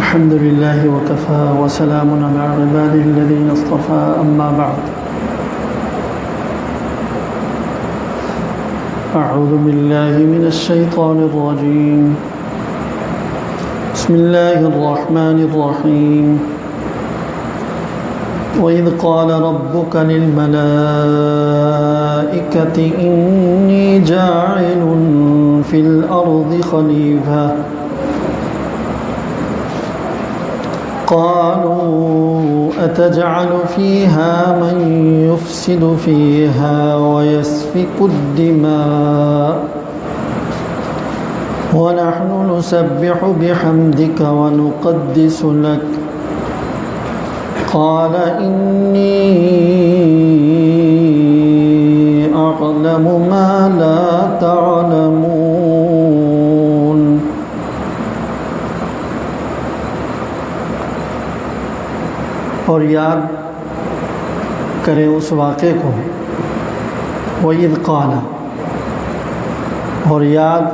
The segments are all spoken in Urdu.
الحمد لله وكفى وسلام على عباده الذين اصطفى أما بعد أعوذ بالله من الشيطان الرجيم بسم الله الرحمن الرحيم وإذ قال ربك للملائكة إني جاعل في الأرض خليفة قالوا أتجعل فيها من يفسد فيها ويسفك الدماء ونحن نسبح بحمدك ونقدس لك قال إني أعلم ما لا تعلمون۔ اور یاد کریں اس واقعے کو، وَإِذْ قَالَ، اور یاد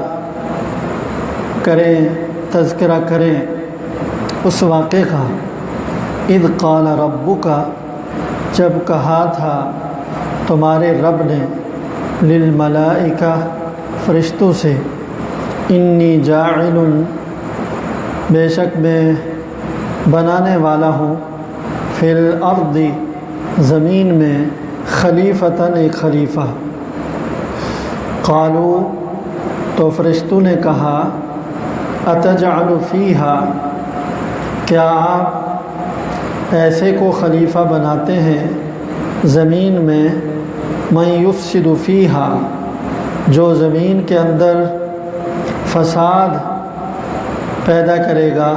کریں، تذکرہ کریں اس واقعے کا، اِذْ قَالَ رَبُّكَ، جب کہا تھا تمہارے رب نے، لِلْمَلَائِكَةِ، فرشتوں سے، اِنِّی جَاعِلٌ، بے شک میں بنانے والا ہوں، فی الارض، زمین میں، خلیفتاً، ایک خلیفہ۔ قالوا، تو فرشتوں نے کہا، اتجعل فیہا، کیا آپ ایسے کو خلیفہ بناتے ہیں زمین میں، من یفسد فیہا، جو زمین کے اندر فساد پیدا کرے گا،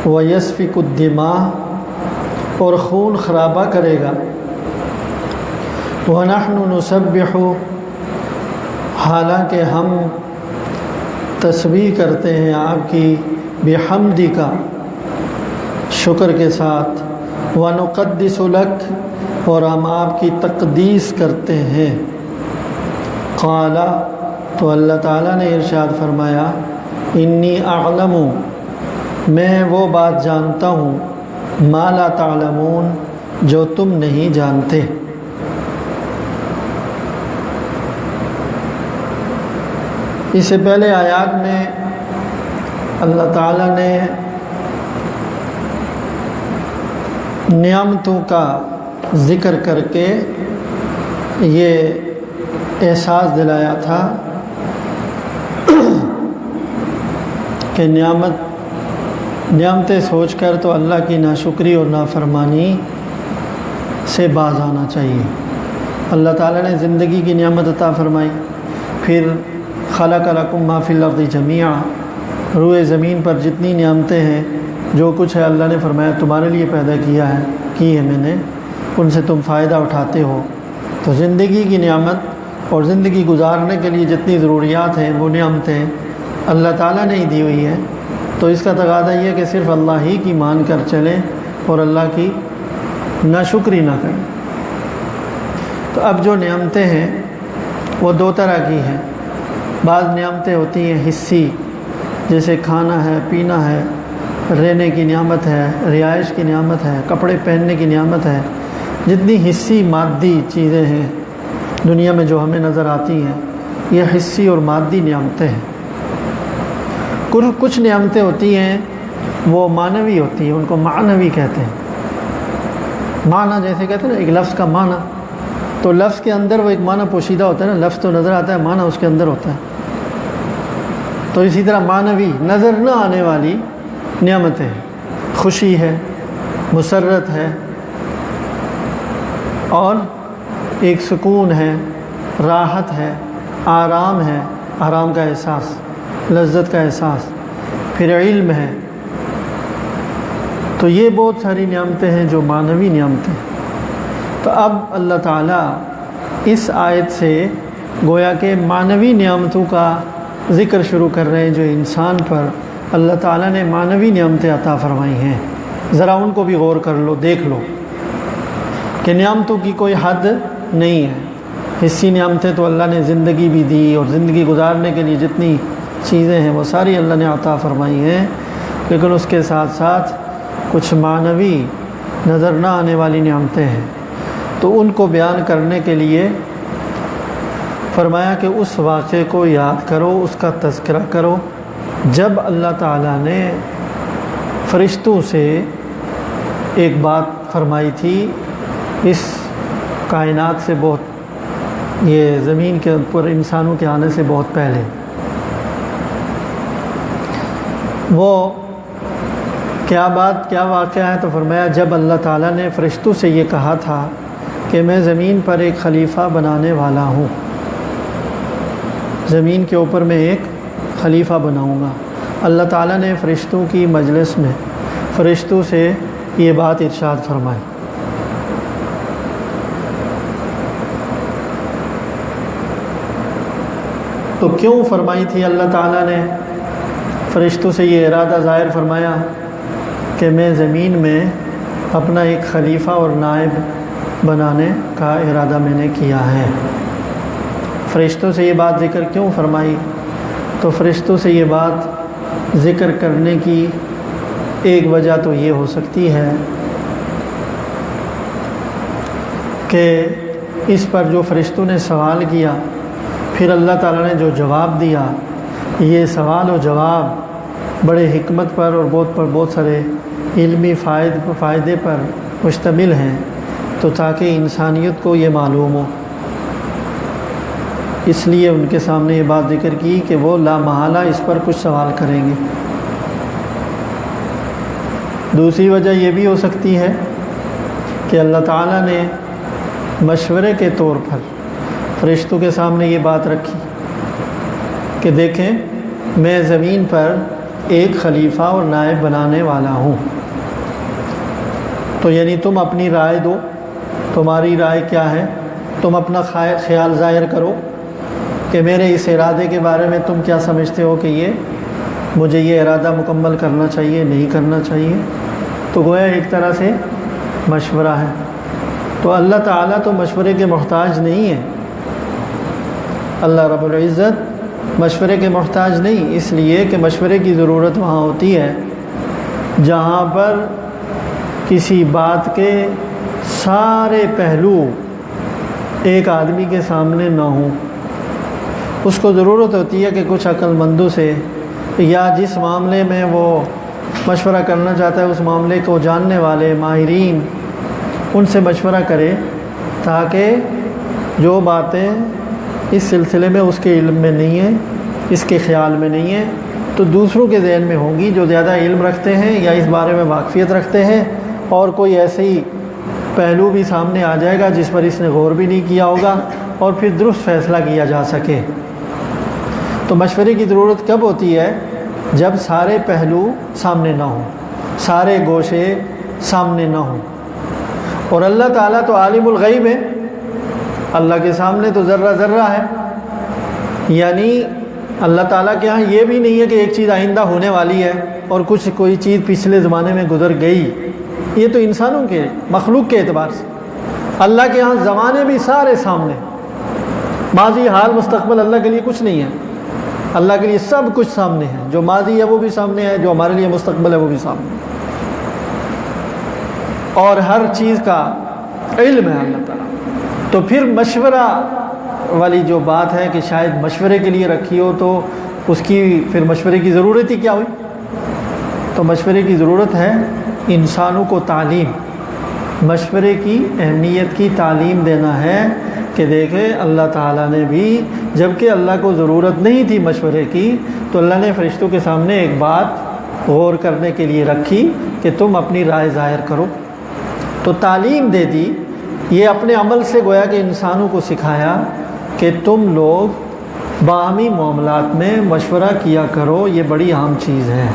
ویسفک الدماء، اور خون خرابہ کرے گا، وَنَحْنُ نُسَبِّحُ، حالانکہ ہم تسبیح کرتے ہیں آپ کی، بِحَمْدِکَ، شکر کے ساتھ، وَنُقَدِّسُ لَكَ، اور ہم آپ کی تقدیس کرتے ہیں۔ قال، تو اللہ تعالیٰ نے ارشاد فرمایا، انی اعلم، میں وہ بات جانتا ہوں، ما لا تعلمون، جو تم نہیں جانتے۔ اس سے پہلے آیات میں اللہ تعالیٰ نے نعمتوں کا ذکر کر کے یہ احساس دلایا تھا کہ نعمتیں سوچ کر تو اللہ کی ناشکری اور نافرمانی سے باز آنا چاہیے۔ اللہ تعالیٰ نے زندگی کی نعمت عطا فرمائی، پھر خلق لکم ما فی الارض جمیعا، روئے زمین پر جتنی نعمتیں ہیں، جو کچھ ہے اللہ نے فرمایا تمہارے لیے پیدا کی ہے میں نے، ان سے تم فائدہ اٹھاتے ہو۔ تو زندگی کی نعمت اور زندگی گزارنے کے لیے جتنی ضروریات ہیں وہ نعمتیں اللہ تعالیٰ نے ہی دی ہوئی ہیں، تو اس کا تقاضا یہ ہے کہ صرف اللہ ہی کی مان کر چلیں اور اللہ کی ناشکری نہ کریں۔ تو اب جو نعمتیں ہیں وہ دو طرح کی ہیں۔ بعض نعمتیں ہوتی ہیں حصی، جیسے کھانا ہے، پینا ہے، رہنے کی نعمت ہے، رہائش کی نعمت ہے، کپڑے پہننے کی نعمت ہے، جتنی حصی مادی چیزیں ہیں دنیا میں جو ہمیں نظر آتی ہیں، یہ حصی اور مادی نعمتیں ہیں۔ کچھ نعمتیں ہوتی ہیں وہ معنوی ہوتی ہیں، ان کو معنوی کہتے ہیں۔ معنی جیسے کہتے ہیں نا، ایک لفظ کا معنی، تو لفظ کے اندر وہ ایک معنی پوشیدہ ہوتا ہے نا، لفظ تو نظر آتا ہے، معنی اس کے اندر ہوتا ہے۔ تو اسی طرح معنوی، نظر نہ آنے والی نعمتیں، خوشی ہے، مسرت ہے، اور ایک سکون ہے، راحت ہے، آرام ہے، آرام کا احساس، لذت کا احساس، پھر علم ہے۔ تو یہ بہت ساری نعمتیں ہیں جو معنوی نعمتیں ہیں۔ تو اب اللہ تعالیٰ اس آیت سے گویا کہ معنوی نعمتوں کا ذکر شروع کر رہے ہیں، جو انسان پر اللہ تعالیٰ نے معنوی نعمتیں عطا فرمائی ہیں۔ ذرا ان کو بھی غور کر لو، دیکھ لو کہ نعمتوں کی کوئی حد نہیں ہے۔ حصی نعمتیں تو اللہ نے زندگی بھی دی، اور زندگی گزارنے کے لیے جتنی چیزیں ہیں وہ ساری اللہ نے عطا فرمائی ہیں، لیکن اس کے ساتھ ساتھ کچھ معنوی نظر نہ آنے والی نعمتیں ہیں، تو ان کو بیان کرنے کے لیے فرمایا کہ اس واقعے کو یاد کرو، اس کا تذکرہ کرو جب اللہ تعالیٰ نے فرشتوں سے ایک بات فرمائی تھی اس کائنات سے بہت، یہ زمین کے اوپر انسانوں کے آنے سے بہت پہلے۔ وہ کیا بات، کیا واقعہ ہے؟ تو فرمایا جب اللہ تعالیٰ نے فرشتوں سے یہ کہا تھا کہ میں زمین پر ایک خلیفہ بنانے والا ہوں، زمین کے اوپر میں ایک خلیفہ بناؤں گا، اللہ تعالیٰ نے فرشتوں کی مجلس میں فرشتوں سے یہ بات ارشاد فرمائی۔ تو کیوں فرمائی تھی اللہ تعالیٰ نے فرشتوں سے یہ ارادہ ظاہر فرمایا کہ میں زمین میں اپنا ایک خلیفہ اور نائب بنانے کا ارادہ میں نے کیا ہے؟ فرشتوں سے یہ بات ذکر کیوں فرمائی؟ تو فرشتوں سے یہ بات ذکر کرنے کی ایک وجہ تو یہ ہو سکتی ہے کہ اس پر جو فرشتوں نے سوال کیا، پھر اللہ تعالیٰ نے جو جواب دیا، یہ سوال و جواب بڑے حکمت پر اور بہت سارے علمی فائدے پر مشتمل ہیں، تو تاکہ انسانیت کو یہ معلوم ہو، اس لیے ان کے سامنے یہ بات ذکر کی کہ وہ لا محالہ اس پر کچھ سوال کریں گے۔ دوسری وجہ یہ بھی ہو سکتی ہے کہ اللہ تعالیٰ نے مشورے کے طور پر فرشتوں کے سامنے یہ بات رکھی کہ دیکھیں میں زمین پر ایک خلیفہ اور نائب بنانے والا ہوں، تو یعنی تم اپنی رائے دو، تمہاری رائے کیا ہے، تم اپنا خیال ظاہر کرو کہ میرے اس ارادے کے بارے میں تم کیا سمجھتے ہو کہ مجھے یہ ارادہ مکمل کرنا چاہیے، نہیں کرنا چاہیے۔ تو گویا ایک طرح سے مشورہ ہے۔ تو اللہ تعالیٰ تو مشورے کے محتاج نہیں ہے، اللہ رب العزت مشورے کے محتاج نہیں، اس لیے کہ مشورے کی ضرورت وہاں ہوتی ہے جہاں پر کسی بات کے سارے پہلو ایک آدمی کے سامنے نہ ہوں۔ اس کو ضرورت ہوتی ہے کہ کچھ عقل مندوں سے یا جس معاملے میں وہ مشورہ کرنا چاہتا ہے اس معاملے کو جاننے والے ماہرین، ان سے مشورہ کرے تاکہ جو باتیں اس سلسلے میں اس کے علم میں نہیں ہیں، اس کے خیال میں نہیں ہیں، تو دوسروں کے ذہن میں ہوں گی جو زیادہ علم رکھتے ہیں یا اس بارے میں واقفیت رکھتے ہیں، اور کوئی ایسے ہی پہلو بھی سامنے آ جائے گا جس پر اس نے غور بھی نہیں کیا ہوگا، اور پھر درست فیصلہ کیا جا سکے۔ تو مشورے کی ضرورت کب ہوتی ہے؟ جب سارے پہلو سامنے نہ ہوں، سارے گوشے سامنے نہ ہوں۔ اور اللہ تعالیٰ تو عالم الغیب ہے، اللہ کے سامنے تو ذرہ ذرہ ہے، یعنی اللہ تعالیٰ کے ہاں یہ بھی نہیں ہے کہ ایک چیز آئندہ ہونے والی ہے اور کوئی چیز پچھلے زمانے میں گزر گئی، یہ تو انسانوں کے مخلوق کے اعتبار سے۔ اللہ کے ہاں زمانے بھی سارے سامنے، ماضی حال مستقبل اللہ کے لیے کچھ نہیں ہے، اللہ کے لیے سب کچھ سامنے ہے، جو ماضی ہے وہ بھی سامنے ہے، جو ہمارے لیے مستقبل ہے وہ بھی سامنے ہے، اور ہر چیز کا علم ہے اللہ تعالیٰ۔ تو پھر مشورہ والی جو بات ہے کہ شاید مشورے کے لیے رکھی ہو، تو اس کی پھر مشورے کی ضرورت ہی کیا ہوئی؟ تو مشورے کی ضرورت ہے انسانوں کو تعلیم، مشورے کی اہمیت کی تعلیم دینا ہے کہ دیکھیں اللہ تعالیٰ نے بھی، جبکہ اللہ کو ضرورت نہیں تھی مشورے کی، تو اللہ نے فرشتوں کے سامنے ایک بات غور کرنے کے لیے رکھی کہ تم اپنی رائے ظاہر کرو، تو تعلیم دے دی۔ یہ اپنے عمل سے گویا کہ انسانوں کو سکھایا کہ تم لوگ باہمی معاملات میں مشورہ کیا کرو، یہ بڑی اہم چیز ہے۔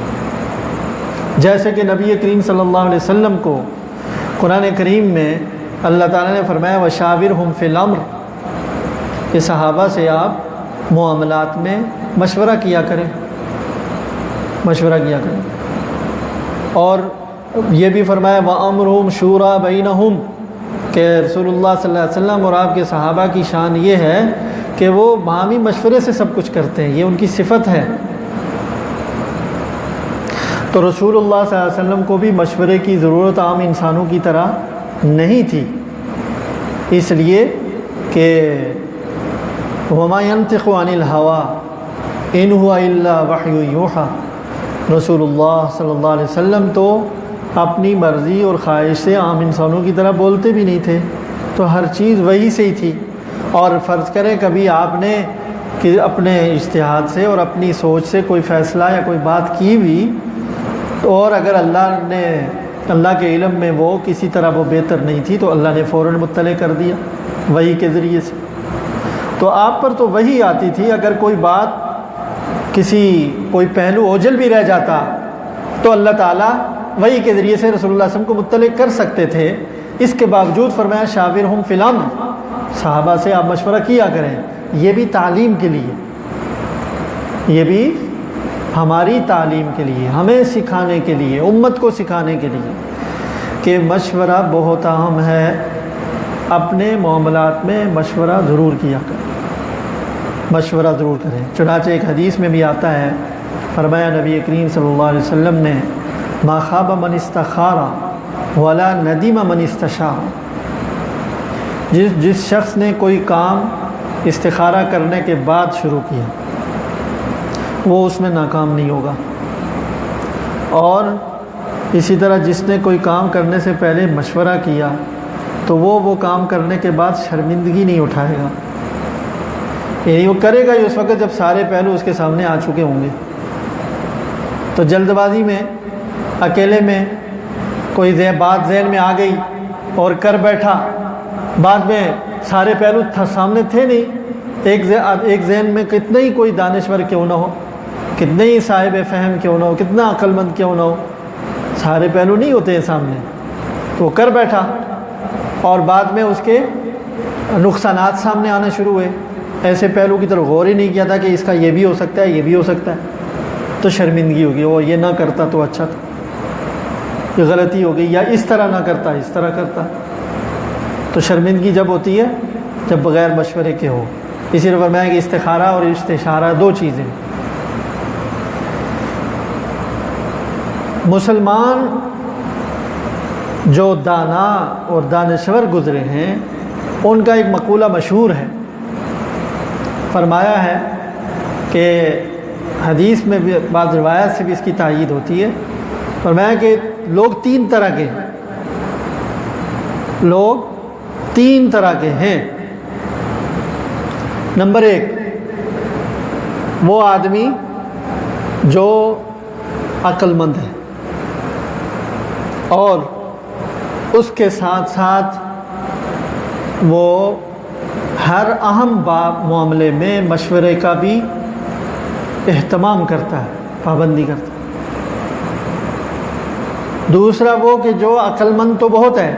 جیسے کہ نبی کریم صلی اللہ علیہ وسلم کو قرآن کریم میں اللہ تعالیٰ نے فرمایا وَشَاوِرْهُمْ فِي الْأَمْرِ، کہ صحابہ سے آپ معاملات میں مشورہ کیا کریں، مشورہ کیا کریں۔ اور یہ بھی فرمایا وَأَمْرُهُمْ شُورَى بَيْنَهُمْ، کہ رسول اللہ صلی اللہ علیہ وسلم اور آپ کے صحابہ کی شان یہ ہے کہ وہ باہمی مشورے سے سب کچھ کرتے ہیں، یہ ان کی صفت ہے۔ تو رسول اللہ صلی اللہ علیہ وسلم کو بھی مشورے کی ضرورت عام انسانوں کی طرح نہیں تھی، اس لیے کہ وما ينطق عن الهوى ان هو الا وحی یوحی، رسول اللہ صلی اللہ علیہ وسلم تو اپنی مرضی اور خواہش سے عام انسانوں کی طرح بولتے بھی نہیں تھے، تو ہر چیز وہی سے ہی تھی۔ اور فرض کریں کبھی آپ نے کہ اپنے اجتہاد سے اور اپنی سوچ سے کوئی فیصلہ یا کوئی بات کی بھی، اور اگر اللہ کے علم میں وہ کسی طرح وہ بہتر نہیں تھی تو اللہ نے فوراً مطلع کر دیا وحی کے ذریعے سے۔ تو آپ پر تو وحی آتی تھی، اگر کوئی بات کوئی پہلو اوجھل بھی رہ جاتا تو اللہ تعالیٰ وحی کے ذریعے سے رسول اللہ صلی اللہ علیہ وسلم کو مطلع کر سکتے تھے۔ اس کے باوجود فرمایا شاورہم فی الامر، صحابہ سے آپ مشورہ کیا کریں، یہ بھی تعلیم کے لیے، یہ بھی ہماری تعلیم کے لیے، ہمیں سکھانے کے لیے، امت کو سکھانے کے لیے کہ مشورہ بہت اہم ہے، اپنے معاملات میں مشورہ ضرور کیا کریں، مشورہ ضرور کریں۔ چنانچہ ایک حدیث میں بھی آتا ہے، فرمایا نبی کریم صلی اللہ علیہ وسلم نے ما خاب من استخار ولا ندیم من استشار، جس شخص نے کوئی کام استخارہ کرنے کے بعد شروع کیا وہ اس میں ناکام نہیں ہوگا، اور اسی طرح جس نے کوئی کام کرنے سے پہلے مشورہ کیا تو وہ کام کرنے کے بعد شرمندگی نہیں اٹھائے گا، یعنی وہ کرے گا ہی اس وقت جب سارے پہلو اس کے سامنے آ چکے ہوں گے۔ تو جلد بازی میں، اکیلے میں کوئی بات ذہن میں آ گئی اور کر بیٹھا، بعد میں سارے پہلو سامنے تھے نہیں، ایک ذہن میں کتنا ہی کوئی دانشور کیوں نہ ہو، کتنے ہی صاحب فہم کیوں نہ ہو، کتنا عقل مند کیوں نہ ہو، سارے پہلو نہیں ہوتے ہیں سامنے، تو وہ کر بیٹھا اور بعد میں اس کے نقصانات سامنے آنے شروع ہوئے، ایسے پہلو کی طرف غور ہی نہیں کیا تھا کہ اس کا یہ بھی ہو سکتا ہے، یہ بھی ہو سکتا ہے، تو شرمندگی ہوگی، وہ یہ نہ کرتا تو اچھا تھا، یہ غلطی ہو گئی، یا اس طرح نہ کرتا اس طرح کرتا۔ تو شرمندگی جب ہوتی ہے جب بغیر مشورے کے ہو، اسی لیے فرمایا کہ استخارہ اور استشارہ دو چیزیں۔ مسلمان جو دانا اور دانشور گزرے ہیں ان کا ایک مقولہ مشہور ہے، فرمایا ہے کہ حدیث میں بھی بعض روایات سے بھی اس کی تائید ہوتی ہے، فرمایا کہ لوگ تین طرح کے ہیں۔ نمبر ایک، وہ آدمی جو عقل مند ہے اور اس کے ساتھ ساتھ وہ ہر اہم معاملے میں مشورے کا بھی اہتمام کرتا ہے، پابندی کرتا ہے۔ دوسرا وہ کہ جو عقل مند تو بہت ہے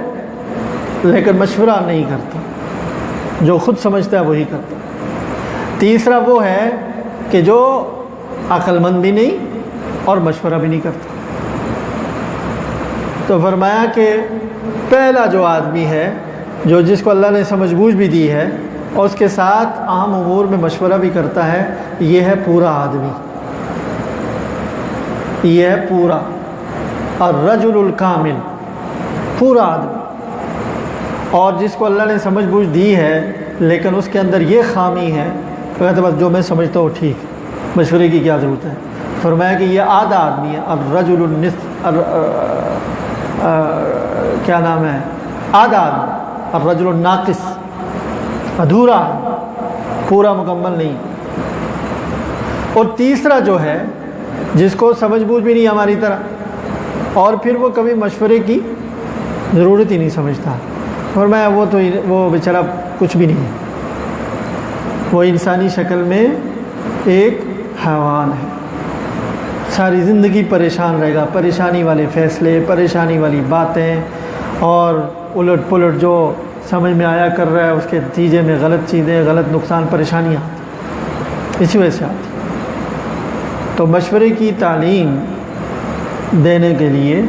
لیکن مشورہ نہیں کرتا، جو خود سمجھتا ہے وہی کرتا۔ تیسرا وہ ہے کہ جو عقل مند بھی نہیں اور مشورہ بھی نہیں کرتا۔ تو فرمایا کہ پہلا جو آدمی ہے جس کو اللہ نے سمجھ بوجھ بھی دی ہے اور اس کے ساتھ عام امور میں مشورہ بھی کرتا ہے، یہ ہے پورا آدمی، یہ ہے پورا الرجل الکامل، پورا آدمی۔ اور جس کو اللہ نے سمجھ بوجھ دی ہے لیکن اس کے اندر یہ خامی ہے، تو کہتے بس جو میں سمجھتا ہوں ٹھیک، مشورے کی کیا ضرورت ہے۔ فرمایا کہ یہ آدھا آدمی ہے، الرجل کیا نام ہے، آدھا آدمی، الرجل الناقص، ادھورا، پورا مکمل نہیں۔ اور تیسرا جو ہے جس کو سمجھ بوجھ بھی نہیں ہماری طرح اور پھر وہ کبھی مشورے کی ضرورت ہی نہیں سمجھتا، فرمایا وہ بیچارہ کچھ بھی نہیں ہے، وہ انسانی شکل میں ایک حیوان ہے، ساری زندگی پریشان رہے گا، پریشانی والے فیصلے، پریشانی والی باتیں اور الٹ پلٹ جو سمجھ میں آیا کر رہا ہے اس کے نتیجے میں غلط چیزیں، غلط نقصان، پریشانیاں اسی وجہ سے آتی۔ تو مشورے کی تعلیم دینے کے لیے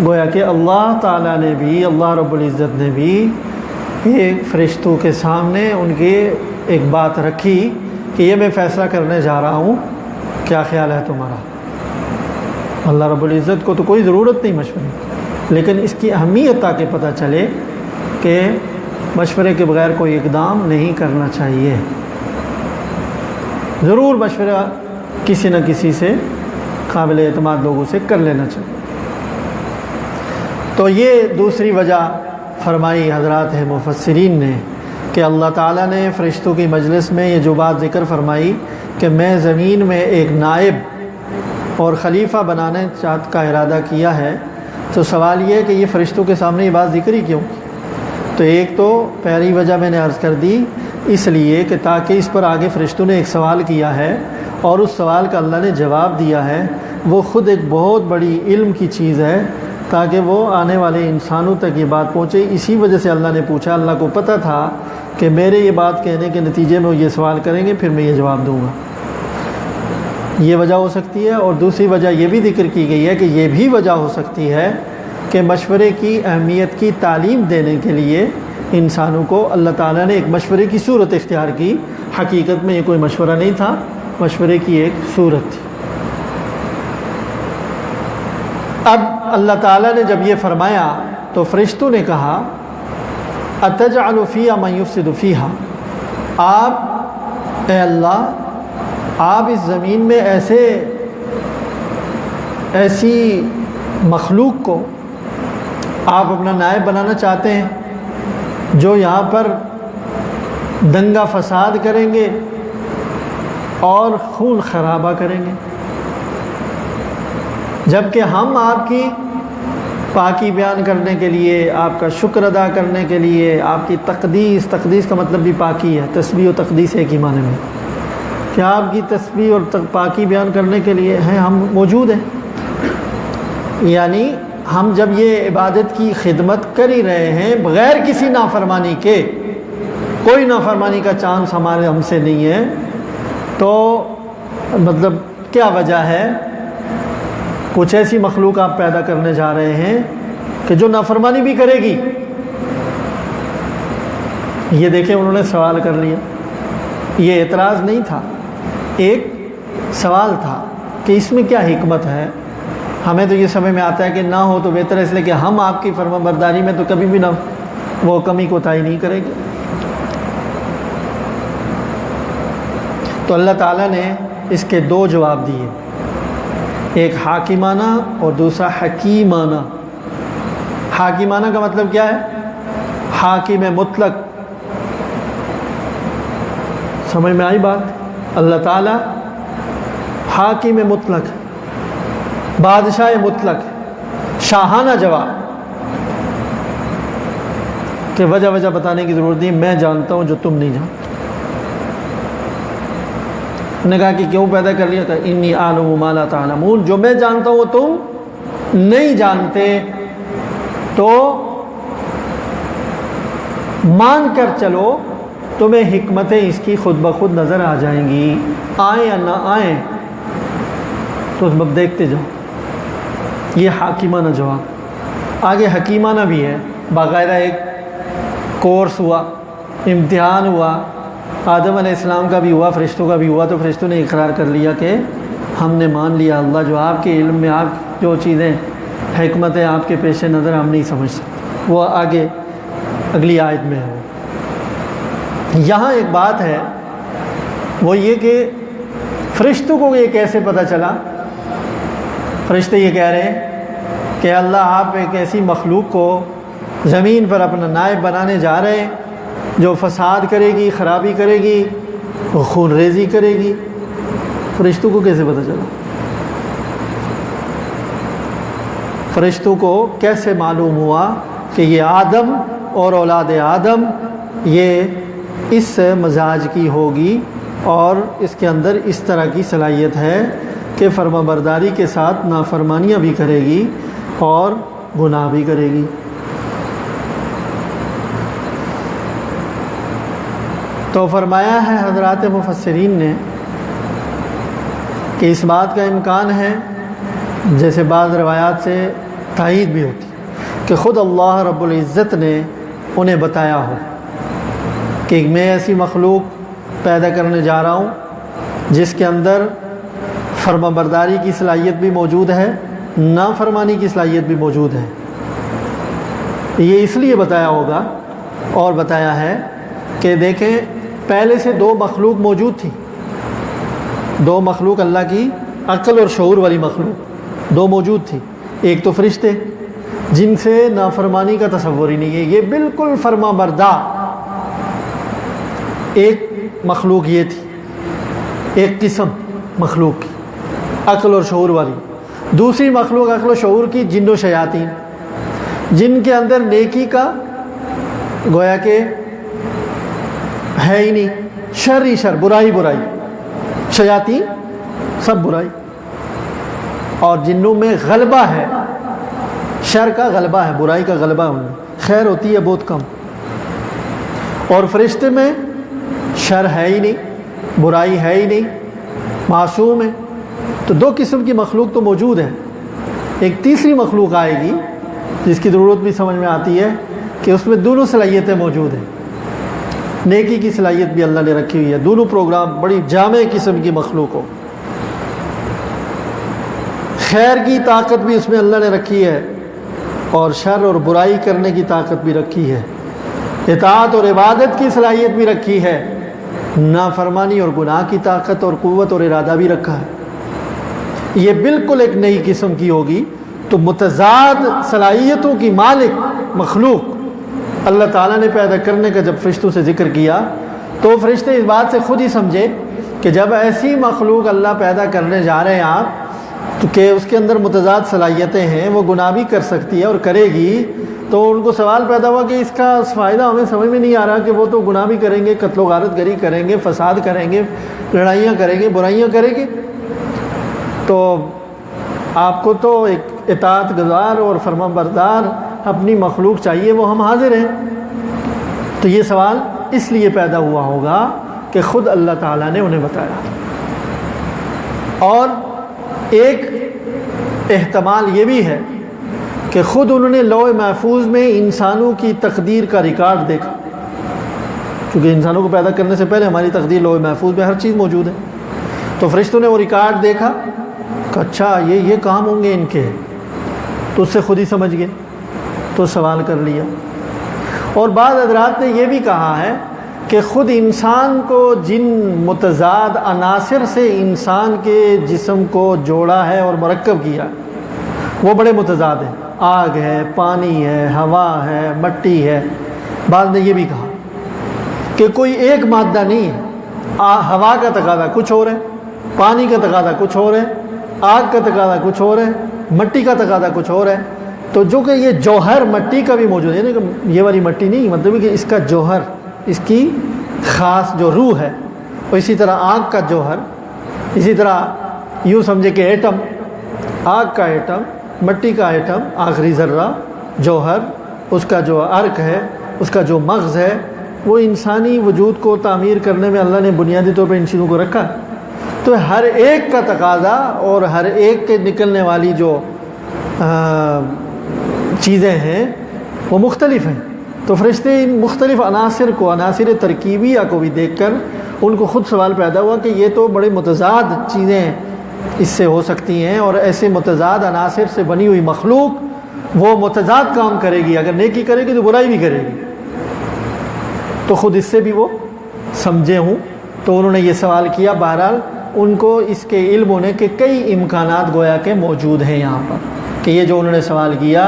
گویا کہ اللہ تعالیٰ نے بھی، اللہ رب العزت نے بھی ایک فرشتوں کے سامنے ان کی ایک بات رکھی کہ یہ میں فیصلہ کرنے جا رہا ہوں، کیا خیال ہے تمہارا؟ اللہ رب العزت کو تو کوئی ضرورت نہیں مشورے کی، لیکن اس کی اہمیت تاکہ پتہ چلے کہ مشورے کے بغیر کوئی اقدام نہیں کرنا چاہیے، ضرور مشورہ کسی نہ کسی سے قابل اعتماد لوگوں سے کر لینا چاہیے۔ تو یہ دوسری وجہ فرمائی حضرات مفسرین نے کہ اللہ تعالیٰ نے فرشتوں کی مجلس میں یہ جو بات ذکر فرمائی کہ میں زمین میں ایک نائب اور خلیفہ بنانے کا ارادہ کیا ہے، تو سوال یہ ہے کہ یہ فرشتوں کے سامنے یہ بات ذکر ہی کیوں کی؟ تو ایک تو پہلی وجہ میں نے عرض کر دی، اس لیے کہ تاکہ اس پر آگے فرشتوں نے ایک سوال کیا ہے اور اس سوال کا اللہ نے جواب دیا ہے، وہ خود ایک بہت بڑی علم کی چیز ہے، تاکہ وہ آنے والے انسانوں تک یہ بات پہنچے۔ اسی وجہ سے اللہ نے پوچھا، اللہ کو پتہ تھا کہ میرے یہ بات کہنے کے نتیجے میں وہ یہ سوال کریں گے، پھر میں یہ جواب دوں گا۔ یہ وجہ ہو سکتی ہے، اور دوسری وجہ یہ بھی ذکر کی گئی ہے کہ یہ بھی وجہ ہو سکتی ہے کہ مشورے کی اہمیت کی تعلیم دینے کے لیے انسانوں کو اللہ تعالیٰ نے ایک مشورے کی صورت اختیار کی۔ حقیقت میں یہ کوئی مشورہ نہیں تھا، مشورے کی ایک صورت تھی۔ اب اللہ تعالیٰ نے جب یہ فرمایا تو فرشتوں نے کہا اتجعل فیہا من یفسد فیہا، آپ اے اللہ آپ اس زمین میں ایسی مخلوق کو آپ اپنا نائب بنانا چاہتے ہیں جو یہاں پر دنگا فساد کریں گے اور خون خرابہ کریں گے، جبکہ ہم آپ کی پاکی بیان کرنے کے لیے، آپ کا شکر ادا کرنے کے لیے، آپ کی تقدیس کا مطلب بھی پاکی ہے، تسبیح و تقدیس ایک ہی معنی میں، کہ آپ کی تسبیح اور پاکی بیان کرنے کے لیے ہیں، ہم موجود ہیں۔ یعنی ہم جب یہ عبادت کی خدمت کر ہی رہے ہیں بغیر کسی نافرمانی کے، کوئی نافرمانی کا چانس ہم سے نہیں ہے، تو مطلب کیا وجہ ہے؟ کچھ ایسی مخلوق آپ پیدا کرنے جا رہے ہیں کہ جو نافرمانی بھی کرے گی۔ یہ دیکھیں انہوں نے سوال کر لیا، یہ اعتراض نہیں تھا، ایک سوال تھا کہ اس میں کیا حکمت ہے؟ ہمیں تو یہ سمجھ میں آتا ہے کہ نہ ہو تو بہتر ہے، اس لیے کہ ہم آپ کی فرما برداری میں تو کبھی بھی نہ وہ کمی کوتاہی نہیں کرے گے۔ تو اللہ تعالیٰ نے اس کے دو جواب دیے، ایک حاکمانہ اور دوسرا حکیمانہ۔ حاکمانہ کا مطلب کیا ہے؟ حاکم مطلق، سمجھ میں آئی بات؟ اللہ تعالیٰ حاکم مطلق، بادشاہ مطلق، شاہانہ جواب، کہ وجہ بتانے کی ضرورت نہیں، میں جانتا ہوں جو تم نہیں جانتے۔ انہوں نے کہا کہ کیوں پیدا کر لیا؟ کہ انی اعلم ما لا تعلمون، جو میں جانتا ہوں وہ تم نہیں جانتے، تو مان کر چلو، تمہیں حکمتیں اس کی خود بخود نظر آ جائیں گی، آئیں یا نہ آئیں تو اب دیکھتے جاؤ۔ یہ حاکمانہ جواب۔ آگے حکیمانہ بھی ہے، باقاعدہ ایک کورس ہوا، امتحان ہوا، آدم علیہ السلام کا بھی ہوا، فرشتوں کا بھی ہوا، تو فرشتوں نے اقرار کر لیا کہ ہم نے مان لیا اللہ جو آپ کے علم میں آپ جو چیزیں حکمتیں آپ کے پیش نظر ہم نہیں سمجھ سکتے، وہ آگے اگلی آیت میں ہے۔ یہاں ایک بات ہے، وہ یہ کہ فرشتوں کو یہ کیسے پتہ چلا؟ فرشتے یہ کہہ رہے ہیں کہ اللہ آپ ایک ایسی مخلوق کو زمین پر اپنا نائب بنانے جا رہے ہیں جو فساد کرے گی، خرابی کرے گی، خون ریزی کرے گی۔ فرشتوں کو کیسے پتہ چلا؟ فرشتوں کو کیسے معلوم ہوا کہ یہ آدم اور اولاد آدم یہ اس مزاج کی ہوگی اور اس کے اندر اس طرح کی صلاحیت ہے کہ فرما برداری کے ساتھ نافرمانیاں بھی کرے گی اور گناہ بھی کرے گی؟ تو فرمایا ہے حضرات مفسرین نے کہ اس بات کا امکان ہے، جیسے بعض روایات سے تائید بھی ہوتی کہ خود اللہ رب العزت نے انہیں بتایا ہو کہ میں ایسی مخلوق پیدا کرنے جا رہا ہوں جس کے اندر فرما برداری کی صلاحیت بھی موجود ہے نافرمانی کی صلاحیت بھی موجود ہے۔ یہ اس لیے بتایا ہوگا اور بتایا ہے کہ دیکھیں پہلے سے دو مخلوق موجود تھی، دو مخلوق اللہ کی عقل اور شعور والی مخلوق دو موجود تھی۔ ایک تو فرشتے جن سے نافرمانی کا تصور ہی نہیں ہے، یہ بالکل فرما بردار ایک مخلوق یہ تھی، ایک قسم مخلوق کی عقل اور شعور والی۔ دوسری مخلوق عقل و شعور کی جن و شیاطین، جن کے اندر نیکی کا گویا کہ ہے ہی نہیں، شر ہی شر، برائی برائی، شیاطین سب برائی، اور جنوں میں غلبہ ہے، شر کا غلبہ ہے، برائی کا غلبہ ہے، خیر ہوتی ہے بہت کم۔ اور فرشتے میں شر ہے ہی نہیں، برائی ہے ہی نہیں، معصوم ہے۔ تو دو قسم کی مخلوق تو موجود ہے۔ ایک تیسری مخلوق آئے گی جس کی ضرورت بھی سمجھ میں آتی ہے کہ اس میں دونوں صلاحیتیں موجود ہیں، نیکی کی صلاحیت بھی اللہ نے رکھی ہوئی ہے، دونوں پروگرام، بڑی جامع قسم کی مخلوق ہو، خیر کی طاقت بھی اس میں اللہ نے رکھی ہے اور شر اور برائی کرنے کی طاقت بھی رکھی ہے، اطاعت اور عبادت کی صلاحیت بھی رکھی ہے، نافرمانی اور گناہ کی طاقت اور قوت اور ارادہ بھی رکھا ہے۔ یہ بالکل ایک نئی قسم کی ہوگی۔ تو متضاد صلاحیتوں کی مالک مخلوق اللہ تعالیٰ نے پیدا کرنے کا جب فرشتوں سے ذکر کیا تو فرشتے اس بات سے خود ہی سمجھے کہ جب ایسی مخلوق اللہ پیدا کرنے جا رہے ہیں آپ تو کہ اس کے اندر متضاد صلاحیتیں ہیں، وہ گناہ بھی کر سکتی ہے اور کرے گی، تو ان کو سوال پیدا ہوا کہ اس کا فائدہ ہمیں سمجھ میں نہیں آ رہا کہ وہ تو گناہ بھی کریں گے، قتل و غارت گری کریں گے، فساد کریں گے، لڑائیاں کریں گے، برائیاں کریں گے، تو آپ کو تو ایک اطاعت گزار اور فرما بردار اپنی مخلوق چاہیے، وہ ہم حاضر ہیں۔ تو یہ سوال اس لیے پیدا ہوا ہوگا کہ خود اللہ تعالیٰ نے انہیں بتایا۔ اور ایک احتمال یہ بھی ہے کہ خود انہوں نے لوح محفوظ میں انسانوں کی تقدیر کا ریکارڈ دیکھا، کیونکہ انسانوں کو پیدا کرنے سے پہلے ہماری تقدیر لوح محفوظ میں ہر چیز موجود ہے۔ تو فرشتوں نے وہ ریکارڈ دیکھا کہ اچھا یہ کام ہوں گے ان کے، تو اس سے خود ہی سمجھ گئے، تو سوال کر لیا۔ اور بعض حضرات نے یہ بھی کہا ہے کہ خود انسان کو جن متضاد عناصر سے انسان کے جسم کو جوڑا ہے اور مرکب کیا وہ بڑے متضاد ہیں، آگ ہے، پانی ہے، ہوا ہے، مٹی ہے۔ بعض نے یہ بھی کہا کہ کوئی ایک مادہ نہیں ہے، ہوا کا تقاضا کچھ اور ہے، پانی کا تقاضا کچھ اور ہے، آگ کا تقاضا کچھ اور ہے، مٹی کا تقاضا کچھ اور ہے۔ تو جو کہ یہ جوہر مٹی کا بھی موجود ہے، یعنی یہ والی مٹی نہیں، مطلب کہ اس کا جوہر، اس کی خاص جو روح ہے، اور اسی طرح آگ کا جوہر، اسی طرح یوں سمجھے کہ ایٹم، آگ کا ایٹم، مٹی کا ایٹم، آخری ذرہ، جوہر، اس کا جو عرق ہے، اس کا جو مغز ہے، وہ انسانی وجود کو تعمیر کرنے میں اللہ نے بنیادی طور پہ ان چیزوں کو رکھا ہے۔ تو ہر ایک کا تقاضا اور ہر ایک کے نکلنے والی جو چیزیں ہیں وہ مختلف ہیں۔ تو فرشتے ان مختلف عناصر کو، عناصر ترکیبیہ کو بھی دیکھ کر ان کو خود سوال پیدا ہوا کہ یہ تو بڑے متضاد چیزیں اس سے ہو سکتی ہیں، اور ایسے متضاد عناصر سے بنی ہوئی مخلوق وہ متضاد کام کرے گی، اگر نیکی کرے گی تو برائی بھی کرے گی، تو خود اس سے بھی وہ سمجھے ہوں۔ تو انہوں نے یہ سوال کیا۔ بہرحال ان کو اس کے علم ہونے کے کئی امکانات گویا کہ موجود ہیں یہاں پر، کہ یہ جو انہوں نے سوال کیا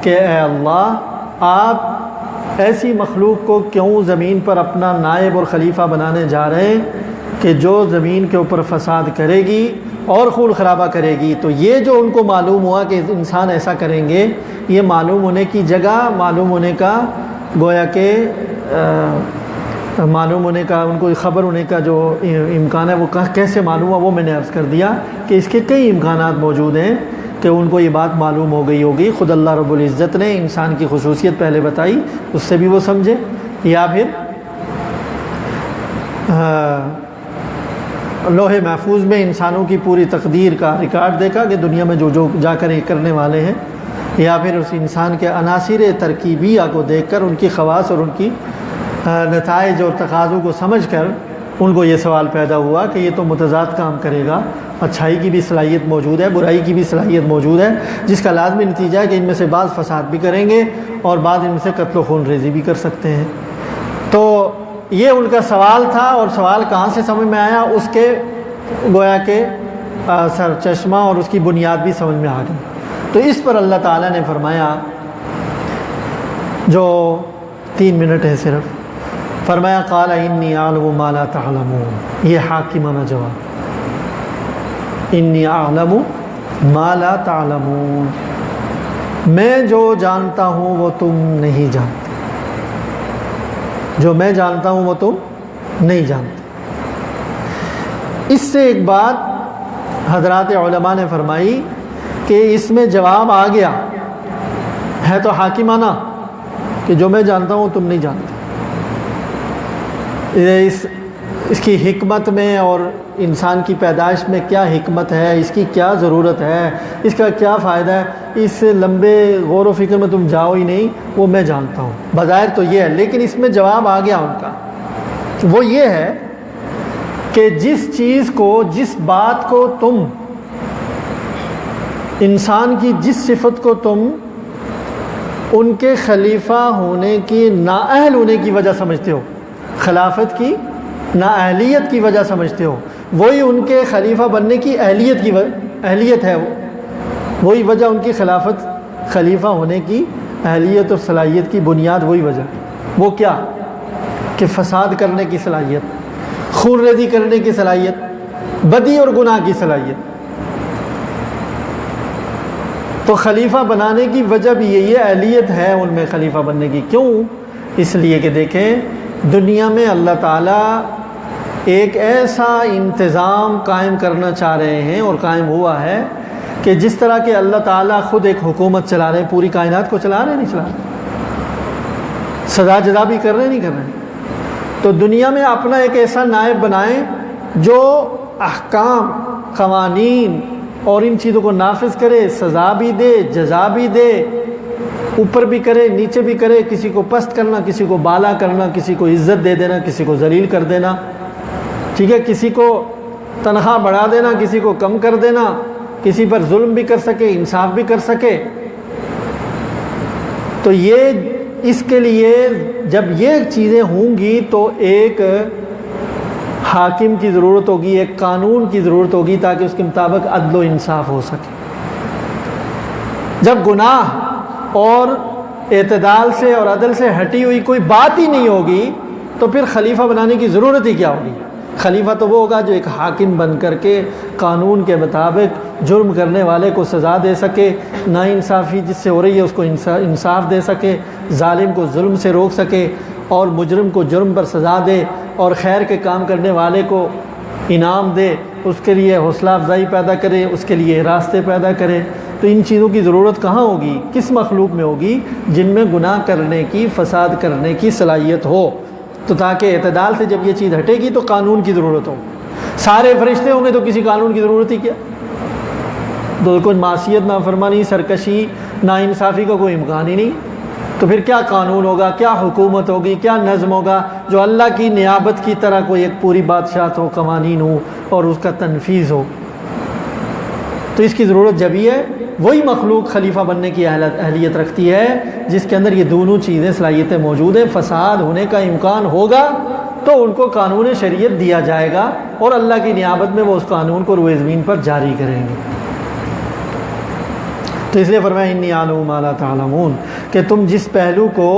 کہ اے اللہ آپ ایسی مخلوق کو کیوں زمین پر اپنا نائب اور خلیفہ بنانے جا رہے ہیں کہ جو زمین کے اوپر فساد کرے گی اور خون خرابہ کرے گی۔ تو یہ جو ان کو معلوم ہوا کہ انسان ایسا کریں گے، یہ معلوم ہونے کی جگہ، معلوم ہونے کا گویا کہ معلوم ہونے کا، ان کو خبر ہونے کا جو امکان ہے وہ کیسے معلوم ہوا، وہ میں نے عرض کر دیا کہ اس کے کئی امکانات موجود ہیں کہ ان کو یہ بات معلوم ہو گئی ہوگی۔ خود اللہ رب العزت نے انسان کی خصوصیت پہلے بتائی، اس سے بھی وہ سمجھے، یا پھر لوح محفوظ میں انسانوں کی پوری تقدیر کا ریکارڈ دیکھا کہ دنیا میں جو جو جا کر یہ کرنے والے ہیں، یا پھر اس انسان کے عناصر ترکیبیہ کو دیکھ کر ان کی خواص اور ان کی نتائج اور تقاضوں کو سمجھ کر ان کو یہ سوال پیدا ہوا کہ یہ تو متضاد کام کرے گا، اچھائی کی بھی صلاحیت موجود ہے، برائی کی بھی صلاحیت موجود ہے، جس کا لازمی نتیجہ ہے کہ ان میں سے بعض فساد بھی کریں گے اور بعض ان میں سے قتل و خون ریزی بھی کر سکتے ہیں۔ تو یہ ان کا سوال تھا، اور سوال کہاں سے سمجھ میں آیا؟ اس کے گویا کہ سر چشمہ اور اس کی بنیاد بھی سمجھ میں آ گئی۔ تو اس پر اللہ تعالیٰ نے فرمایا، جو 3 منٹ ہے صرف، فرمایا قال انی اعلم ما لا تعلمون، یہ حاکمانہ جواب، انی اعلم ما لا تعلمون، میں جو جانتا ہوں وہ تم نہیں جانتے، جو میں جانتا ہوں وہ تم نہیں جانتے۔ اس سے ایک بات حضرات علماء نے فرمائی کہ اس میں جواب آ گیا ہے تو حاکمانہ کہ جو میں جانتا ہوں تم نہیں جانتے۔ اس کی حکمت میں اور انسان کی پیدائش میں کیا حکمت ہے، اس کی کیا ضرورت ہے، اس کا کیا فائدہ ہے، اس لمبے غور و فکر میں تم جاؤ ہی نہیں، وہ میں جانتا ہوں۔ بظاہر تو یہ ہے، لیکن اس میں جواب آ گیا ان کا، وہ یہ ہے کہ جس چیز کو، جس بات کو تم، انسان کی جس صفت کو تم ان کے خلیفہ ہونے کی نااہل ہونے کی وجہ سمجھتے ہو، خلافت کی نااہلیت کی وجہ سمجھتے ہو، وہی ان کے خلیفہ بننے کی اہلیت ہے، وہی وجہ ان کی خلافت، خلیفہ ہونے کی اہلیت اور صلاحیت کی بنیاد وہی وجہ، وہ کیا کہ فساد کرنے کی صلاحیت، خون ریزی کرنے کی صلاحیت، بدی اور گناہ کی صلاحیت۔ تو خلیفہ بنانے کی وجہ بھی یہی اہلیت ہے ان میں خلیفہ بننے کی۔ کیوں؟ اس لیے کہ دیکھیں دنیا میں اللہ تعالیٰ ایک ایسا انتظام قائم کرنا چاہ رہے ہیں اور قائم ہوا ہے کہ جس طرح کہ اللہ تعالیٰ خود ایک حکومت چلا رہے ہیں، پوری کائنات کو چلا رہے نہیں چلا رہے، سزا جزا بھی کر رہے نہیں کر رہے، تو دنیا میں اپنا ایک ایسا نائب بنائیں جو احکام، قوانین اور ان چیزوں کو نافذ کرے، سزا بھی دے، جزا بھی دے، اوپر بھی کرے نیچے بھی کرے، کسی کو پست کرنا، کسی کو بالا کرنا، کسی کو عزت دے دینا، کسی کو ذلیل کر دینا، ٹھیک ہے، کسی کو تنخواہ بڑھا دینا، کسی کو کم کر دینا، کسی پر ظلم بھی کر سکے، انصاف بھی کر سکے۔ تو یہ اس کے لیے جب یہ چیزیں ہوں گی تو ایک حاکم کی ضرورت ہوگی، ایک قانون کی ضرورت ہوگی تاکہ اس کے مطابق عدل و انصاف ہو سکے۔ جب گناہ اور اعتدال سے اور عدل سے ہٹی ہوئی کوئی بات ہی نہیں ہوگی تو پھر خلیفہ بنانے کی ضرورت ہی کیا ہوگی؟ خلیفہ تو وہ ہوگا جو ایک حاکم بن کر کے قانون کے مطابق جرم کرنے والے کو سزا دے سکے، ناانصافی جس سے ہو رہی ہے اس کو انصاف دے سکے، ظالم کو ظلم سے روک سکے اور مجرم کو جرم پر سزا دے، اور خیر کے کام کرنے والے کو انعام دے، اس کے لیے حوصلہ افزائی پیدا کرے، اس کے لیے راستے پیدا کرے۔ تو ان چیزوں کی ضرورت کہاں ہوگی؟ کس مخلوق میں ہوگی؟ جن میں گناہ کرنے کی، فساد کرنے کی صلاحیت ہو۔ تو تاکہ اعتدال سے جب یہ چیز ہٹے گی تو قانون کی ضرورت ہو۔ سارے فرشتے ہوں گے تو کسی قانون کی ضرورت ہی کیا؟ تو کوئی معصیت، نافرمانی، سرکشی، ناانصافی کا کوئی امکان ہی نہیں، تو پھر کیا قانون ہوگا، کیا حکومت ہوگی، کیا نظم ہوگا جو اللہ کی نیابت کی طرح کوئی ایک پوری بادشاہت ہو، قوانین ہو اور اس کا تنفیذ ہو؟ تو اس کی ضرورت جب ہی ہے، وہی مخلوق خلیفہ بننے کی اہلیت رکھتی ہے جس کے اندر یہ دونوں چیزیں، صلاحیتیں موجود ہیں۔ فساد ہونے کا امکان ہوگا تو ان کو قانون شریعت دیا جائے گا اور اللہ کی نیابت میں وہ اس قانون کو روئے زمین پر جاری کریں گے۔ تو اس لیے فرمایا انی اعلم ما لا تعلمون، کہ تم جس پہلو کو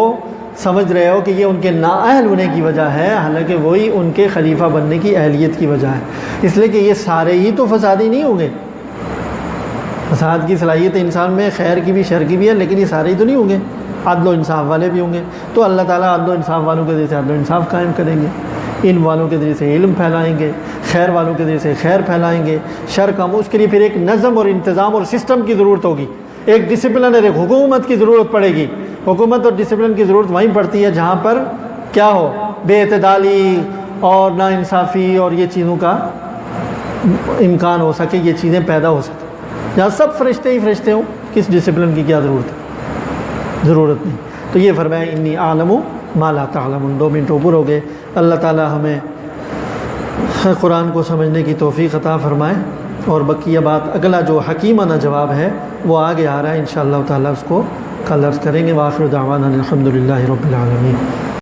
سمجھ رہے ہو کہ یہ ان کے نااہل ہونے کی وجہ ہے، حالانکہ وہی ان کے خلیفہ بننے کی اہلیت کی وجہ ہے۔ اس لیے کہ یہ سارے ہی تو فسادی نہیں ہوں گے، فساد کی صلاحیت انسان میں خیر کی بھی شر کی بھی ہے، لیکن یہ سارے ہی تو نہیں ہوں گے، عدل و انصاف والے بھی ہوں گے۔ تو اللہ تعالیٰ عدل و انصاف والوں کے ذریعے سے عدل و انصاف قائم کریں گے، علم والوں کے ذریعے سے علم پھیلائیں گے، خیر والوں کے ذریعے سے خیر پھیلائیں گے، شر کم۔ اس کے لیے پھر ایک نظم اور انتظام اور سسٹم کی ضرورت ہوگی، ایک ڈسپلن اور ایک حکومت کی ضرورت پڑے گی۔ حکومت اور ڈسپلن کی ضرورت وہیں پڑتی ہے جہاں پر کیا ہو، بے اعتدالی اور ناانصافی اور یہ چیزوں کا امکان ہو سکے، یہ چیزیں پیدا ہو سکیں۔ جہاں سب فرشتے ہی فرشتے ہوں، کس ڈسپلن کی کیا ضرورت ہے؟ ضرورت نہیں۔ تو یہ فرمایا انی اعلم ما لا تعلمون۔ 2 منٹ اوپر ہو گئے۔ اللہ تعالی ہمیں قرآن کو سمجھنے کی توفیق عطا فرمائے، اور بقیہ بات اگلا جو حکیمانہ جواب ہے وہ آگے آ رہا ہے، انشاءاللہ تعالی اس کو کل عرض کریں گے۔ وآخر دعوانا الحمدللہ رب العالمین۔